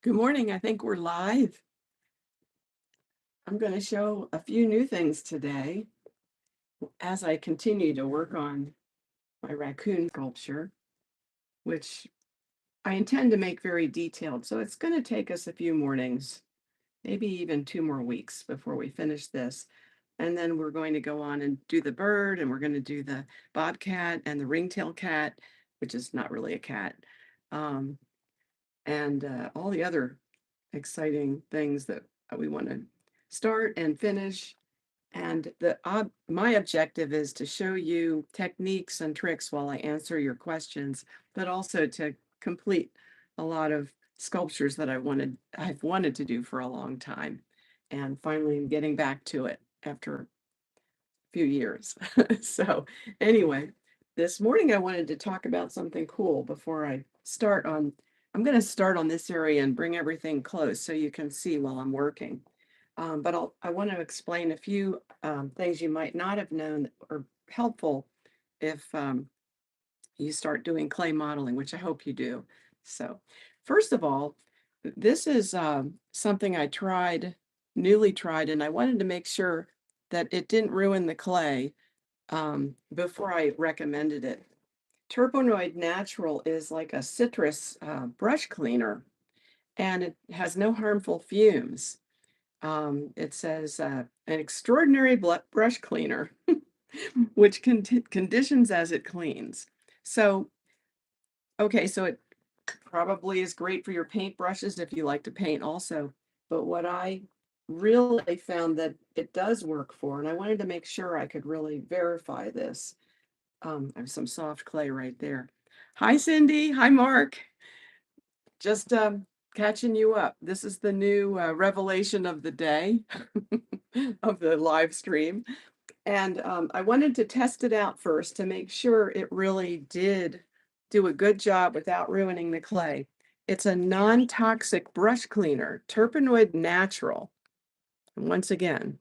Good morning. I think we're live. I'm going to show a few new things today as I continue to work on my raccoon sculpture, which I intend to make very detailed. So it's going to take us a few mornings, maybe even 2 more weeks before we finish this. And then we're going to go on and do the bird, and we're going to do the bobcat and the ringtail cat, which is not really a cat, um, and all the other exciting things that we want to start and finish. And my objective is to show you techniques and tricks while I answer your questions, but also to complete a lot of sculptures that I've wanted to do for a long time. And finally, I'm getting back to it after a few years. So anyway, this morning I wanted to talk about something cool before I start on. I'm going to start on this area and bring everything close so you can see while I'm working. But I want to explain a few things you might not have known that are helpful if you start doing clay modeling, which I hope you do. So first of all, this is something I newly tried, and I wanted to make sure that it didn't ruin the clay before I recommended it. Turpenoid Natural is like a citrus brush cleaner, and it has no harmful fumes. It says an extraordinary brush cleaner, which conditions as it cleans. So, okay, so it probably is great for your paint brushes if you like to paint also. But what I really found that it does work for, and I wanted to make sure I could really verify this. I have some soft clay right there. Hi, Cindy. Hi, Mark. Just catching you up. This is the new revelation of the day of the live stream. And I wanted to test it out first to make sure it really did do a good job without ruining the clay. It's a non-toxic brush cleaner, Turpenoid Natural. And once again,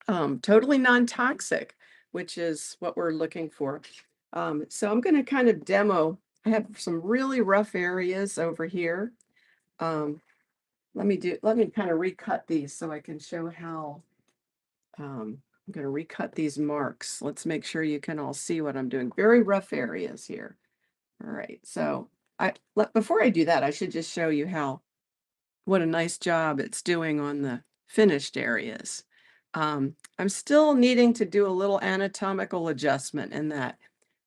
totally non-toxic, which is what we're looking for. So I'm going to kind of demo. I have some really rough areas over here. Let me kind of recut these so I can show how. I'm going to recut these marks. Let's make sure you can all see what I'm doing. Very rough areas here. All right. So before I do that, I should just show you what a nice job it's doing on the finished areas. I'm still needing to do a little anatomical adjustment in that.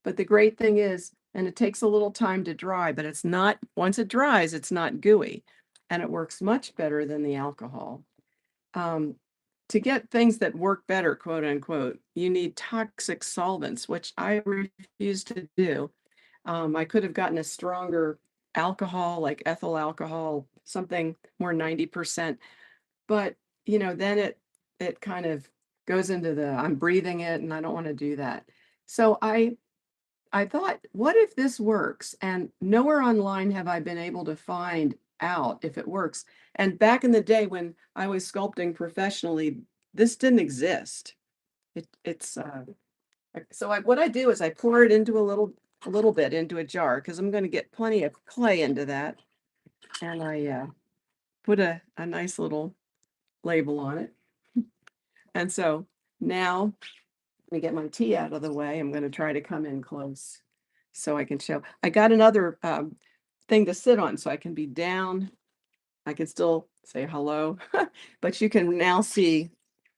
But the great thing is, and it takes a little time to dry, but it's not, once it dries, it's not gooey. And it works much better than the alcohol. To get things that work better, quote unquote, you need toxic solvents, which I refuse to do. I could have gotten a stronger alcohol, like ethyl alcohol, something more 90%. But, then it kind of goes into I'm breathing it, and I don't want to do that. So I thought, what if this works? And nowhere online have I been able to find out if it works. And back in the day when I was sculpting professionally, this didn't exist. What I do is I pour it into a little bit into a jar because I'm going to get plenty of clay into that. And I put a nice little label on it. And so now let me get my tea out of the way. I'm going to try to come in close so I can show. I got another thing to sit on so I can be down. I can still say hello, but you can now see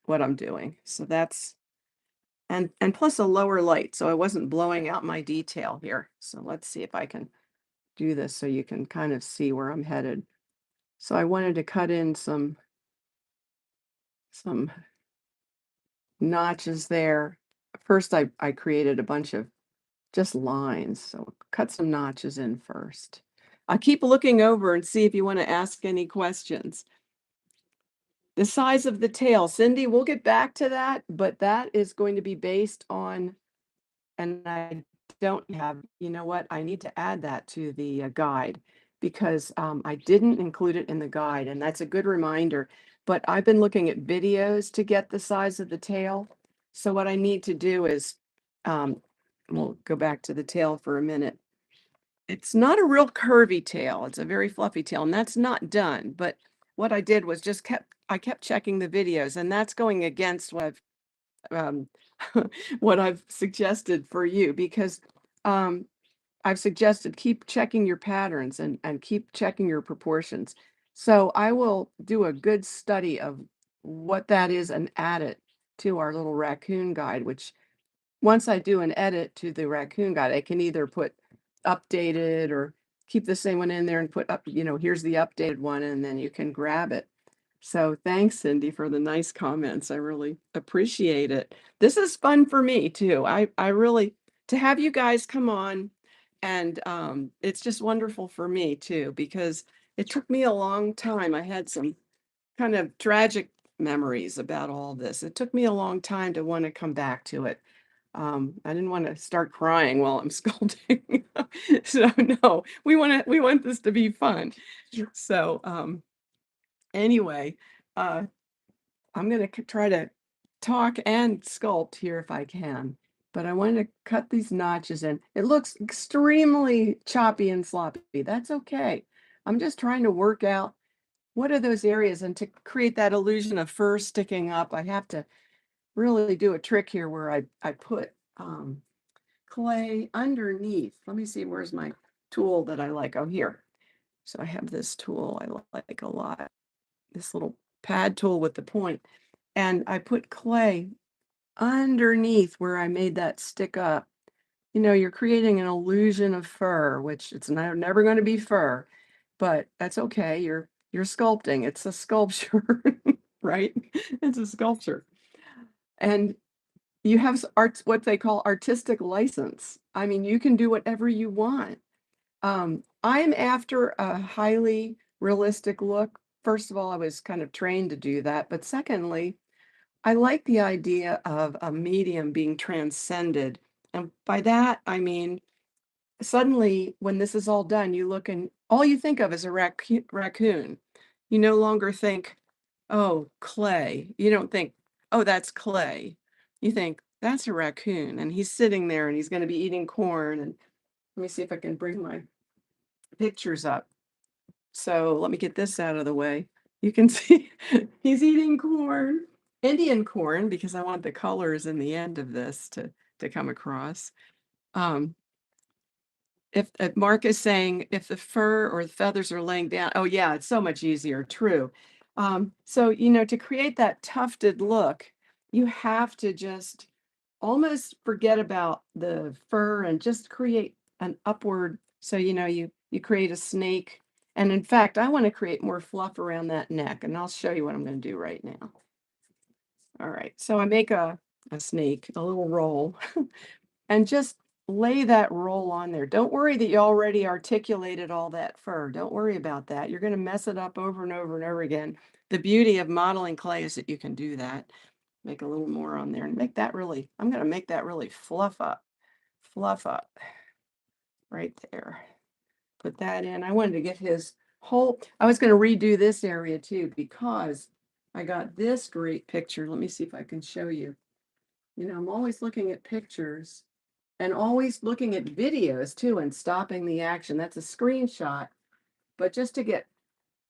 what I'm doing. So that's, and plus a lower light, so I wasn't blowing out my detail here. So let's see if I can do this so you can kind of see where I'm headed. So I wanted to cut in some notches there. First, I created a bunch of just lines. So cut some notches in first. I keep looking over and see if you want to ask any questions. The size of the tail, Cindy, we'll get back to that, but that is going to be based on, and I don't have, you know what, I need to add that to the guide because I didn't include it in the guide, and that's a good reminder. But I've been looking at videos to get the size of the tail. So what I need to do is, we'll go back to the tail for a minute, it's not a real curvy tail. It's a very fluffy tail, and that's not done. But what I did was just I kept checking the videos, and that's going against what I've um, what I've suggested for you because um, I've suggested keep checking your patterns and keep checking your proportions. So I will do a good study of what that is and add it to our little raccoon guide, which once I do an edit to the raccoon guide, I can either put updated or keep the same one in there and put up, here's the updated one, and then you can grab it. So thanks, Cindy, for the nice comments. I really appreciate it. This is fun for me too. I really to have you guys come on and it's just wonderful for me too, because it took me a long time. I had some kind of tragic memories about all this. It took me a long time to want to come back to it. I didn't want to start crying while I'm sculpting. So no, we want this to be fun. So anyway, uh, I'm going to try to talk and sculpt here if I can, but I want to cut these notches in. It looks extremely choppy and sloppy. That's okay. I'm just trying to work out what are those areas, and to create that illusion of fur sticking up, I have to really do a trick here where I put clay underneath. Let me see, where's my tool that I like? Oh, here. So I have this tool I like a lot, this little pad tool with the point, and I put clay underneath where I made that stick up. You're creating an illusion of fur, which it's never going to be fur, but that's okay. You're sculpting. It's a sculpture, right? It's a sculpture. And you have arts, what they call artistic license. I mean, you can do whatever you want. I'm after a highly realistic look. First of all, I was kind of trained to do that. But secondly, I like the idea of a medium being transcended. And by that, I mean, suddenly, when this is all done, you look and all you think of is a raccoon. You no longer think, oh, clay. You don't think, oh, that's clay. You think, that's a raccoon. And he's sitting there and he's going to be eating corn. And let me see if I can bring my pictures up. So let me get this out of the way. You can see he's eating corn, Indian corn, because I want the colors in the end of this to come across. Um, if Mark is saying if the fur or the feathers are laying down, oh yeah, it's so much easier. True. So to create that tufted look, you have to just almost forget about the fur and just create an upward. So you create a snake. And in fact, I want to create more fluff around that neck, and I'll show you what I'm going to do right now. All right, so I make a snake, a little roll, and just lay that roll on there. Don't worry that you already articulated all that fur. Don't worry about that. You're going to mess it up over and over and over again. The beauty of modeling clay is that you can do that. Make a little more on there and make that really, I'm going to make that really fluff up right there. Put that in. I wanted to get his whole, I was going to redo this area too, because I got this great picture. Let me see if I can show you. I'm always looking at pictures and always looking at videos too and stopping the action. That's a screenshot. But just to get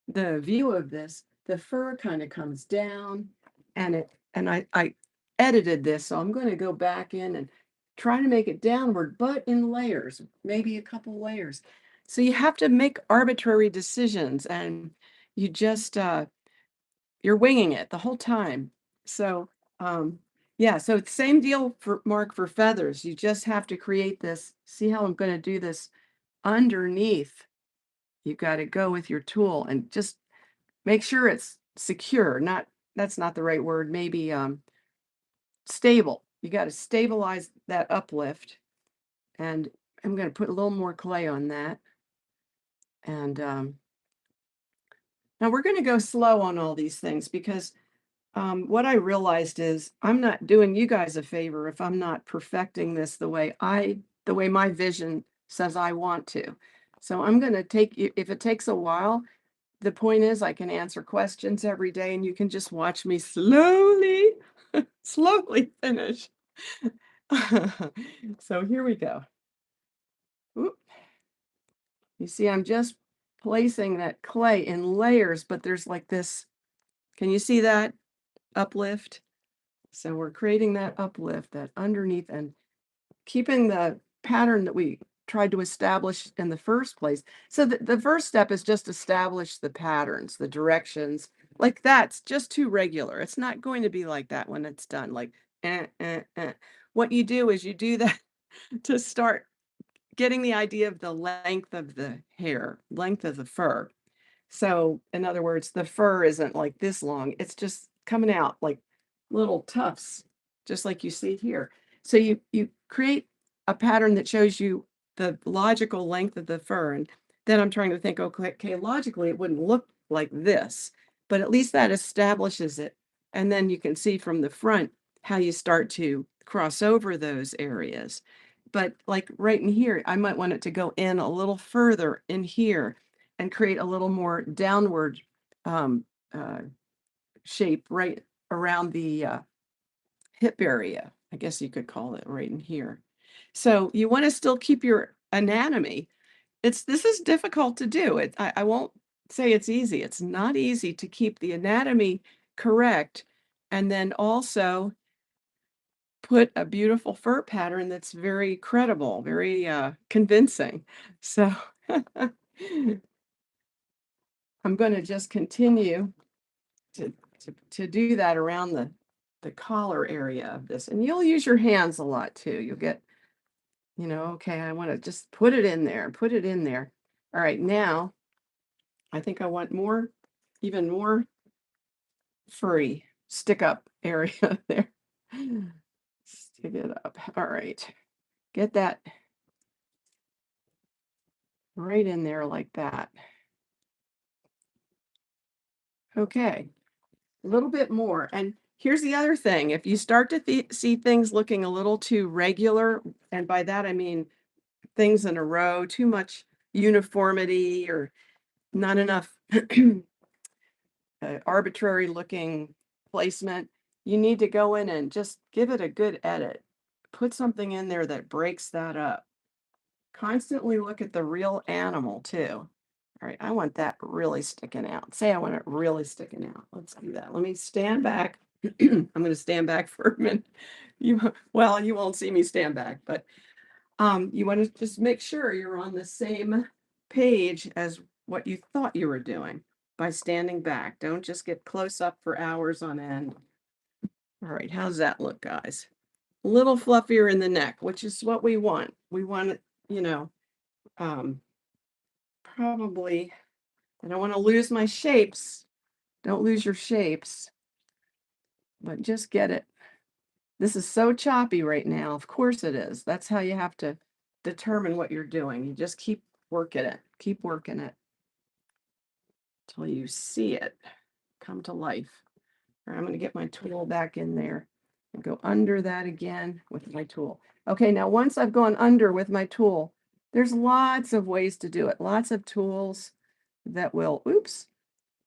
the view of this, the fur kind of comes down and I edited this. So I'm going to go back in and try to make it downward, but in layers, maybe a couple layers. So you have to make arbitrary decisions and you just you're winging it the whole time. So yeah, so same deal for Mark for feathers. You just have to create this. See how I'm going to do this underneath. You've got to go with your tool and just make sure it's secure. Not, that's not the right word. Maybe stable. You got to stabilize that uplift. And I'm going to put a little more clay on that. And now we're going to go slow on all these things because what I realized is I'm not doing you guys a favor if I'm not perfecting this the way my vision says I want to. So I'm going to take, if it takes a while, the point is I can answer questions every day and you can just watch me slowly, slowly finish. So here we go. Oop. You see, I'm just placing that clay in layers, but there's like this, can you see that uplift? So we're creating that uplift, that underneath, and keeping the pattern that we tried to establish in the first place. So the first step is just establish the patterns, the directions. Like that's just too regular. It's not going to be like that when it's done. Like, what you do is you do that to start getting the idea of the length of the hair, length of the fur. So, in other words, the fur isn't like this long. It's just coming out like little tufts, just like you see here. So you create a pattern that shows you the logical length of the fur. And then I'm trying to think, okay, logically it wouldn't look like this, but at least that establishes it. And then you can see from the front how you start to cross over those areas. But like right in here, I might want it to go in a little further in here and create a little more downward um, uh, shape right around the hip area. I guess you could call it right in here. So you want to still keep your anatomy. This is difficult to do. I won't say it's easy. It's not easy to keep the anatomy correct and then also put a beautiful fur pattern that's very credible, very convincing. So I'm going to just continue to do that around the collar area of this. And you'll use your hands a lot too. You'll get, okay, I want to just put it in there, put it in there. All right, now I think I want more, even more furry stick up area there. Stick it up. All right. Get that right in there like that. Okay. A little bit more. And here's the other thing. If you start to see things looking a little too regular, and by that I mean things in a row, too much uniformity or not enough arbitrary looking placement, you need to go in and just give it a good edit. Put something in there that breaks that up. Constantly look at the real animal too. All right, I want that really sticking out. Say I want it really sticking out. Let's do that. Let me stand back. I'm going to stand back for a minute. Well, you won't see me stand back, but you want to just make sure you're on the same page as what you thought you were doing by standing back. Don't just get close up for hours on end. All right, how's that look, guys? A little fluffier in the neck, which is what we want. We want it, um, probably, I don't want to lose my shapes. Don't lose your shapes, but just get it. This is so choppy right now. Of course it is. That's how you have to determine what you're doing. You just keep working it till you see it come to life. All right, I'm going to get my tool back in there and go under that again with my tool. Okay, now once I've gone under with my tool, there's lots of ways to do it. Lots of tools that will,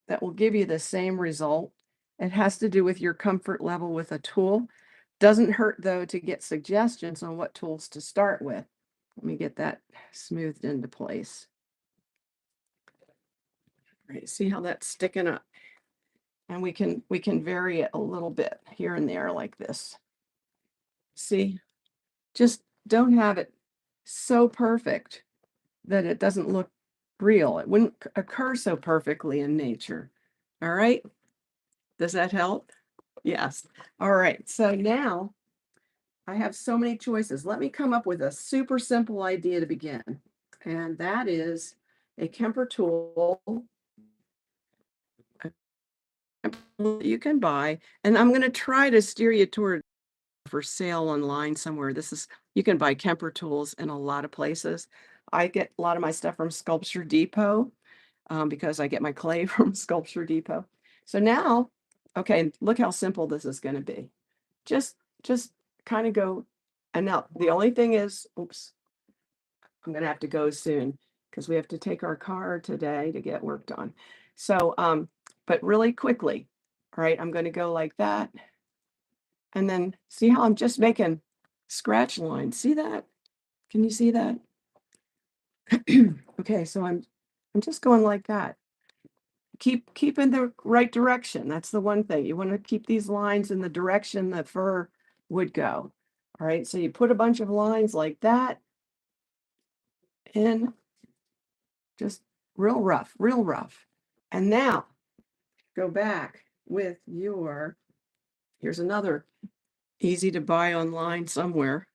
that will give you the same result. It has to do with your comfort level with a tool. Doesn't hurt though to get suggestions on what tools to start with. Let me get that smoothed into place. All right, see how that's sticking up? And we can vary it a little bit here and there like this. See, just don't have it so perfect that it doesn't look real. It wouldn't occur so perfectly in nature. All right. Does that help? Yes. All right. So now I have so many choices. Let me come up with a super simple idea to begin. And that is a Kemper tool you can buy. And I'm going to try to steer you toward for sale online somewhere. You can buy Kemper tools in a lot of places. I get a lot of my stuff from Sculpture Depot because I get my clay from Sculpture Depot. So now, okay, look how simple this is going to be. Just kind of go. And now the only thing is, oops, I'm going to have to go soon because we have to take our car today to get worked on. So, but really quickly, all right, I'm going to go like that. And then see how I'm just making scratch lines. See that? Can you see that? Okay, so I'm just going like that. Keep in the right direction. That's the one thing. You want to keep these lines in the direction the fur would go. All right, so you put a bunch of lines like that in, just real rough, real rough. And now go back with your, here's another easy to buy online somewhere,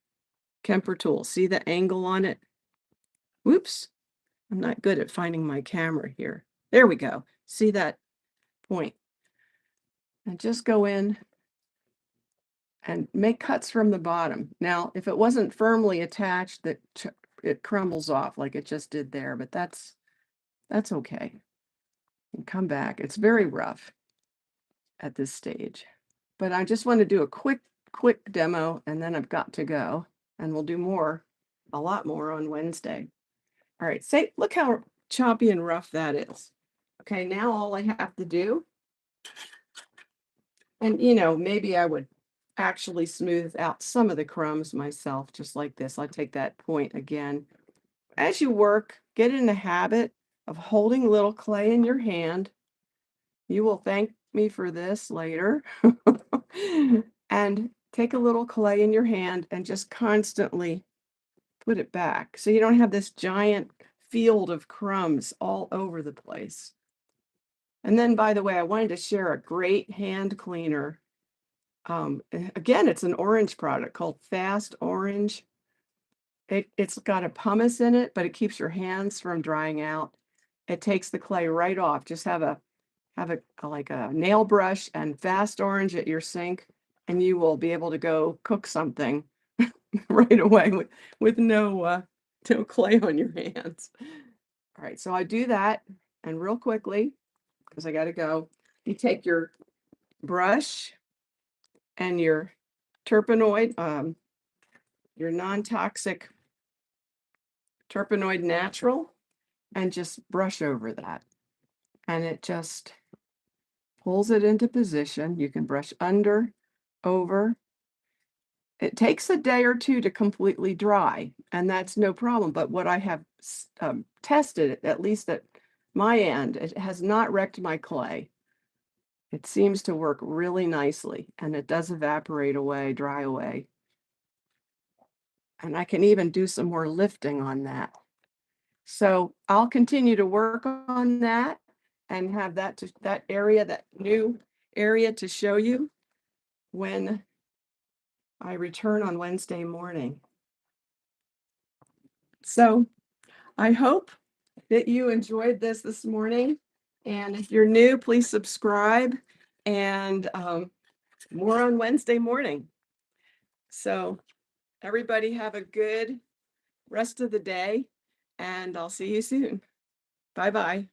Kemper tool. See the angle on it? Whoops, I'm not good at finding my camera here. There we go. See that point? And just go in and make cuts from the bottom. Now, if it wasn't firmly attached, it crumbles off like it just did there, but that's okay. And come back. It's very rough at this stage. But I just want to do a quick demo, and then I've got to go, and we'll do more, a lot more on Wednesday. All right, look how choppy and rough that is. Okay, now all I have to do, and maybe I would actually smooth out some of the crumbs myself, just like this. I'll take that point again. As you work, get in the habit of holding a little clay in your hand. You will thank me for this later. And take a little clay in your hand and just constantly put it back so you don't have this giant field of crumbs all over the place. And then, by the way, I wanted to share a great hand cleaner. Again, it's an orange product called Fast Orange. It's got a pumice in it, but it keeps your hands from drying out. It takes the clay right off. Just have a like a nail brush and Fast Orange at your sink, and you will be able to go cook something right away with no clay on your hands. All right, so I do that, and real quickly, because I got to go, you take your brush and your terpenoid, your non-toxic terpenoid natural, and just brush over that. And it just pulls it into position. You can brush under, over. It takes a day or two to completely dry, and that's no problem. But what I have tested, at least at my end, it has not wrecked my clay. It seems to work really nicely, and it does evaporate away, dry away. And I can even do some more lifting on that. So I'll continue to work on that and have that new area to show you when I return on Wednesday morning. So I hope that you enjoyed this morning. And if you're new, please subscribe, and more on Wednesday morning. So everybody have a good rest of the day, and I'll see you soon. Bye-bye.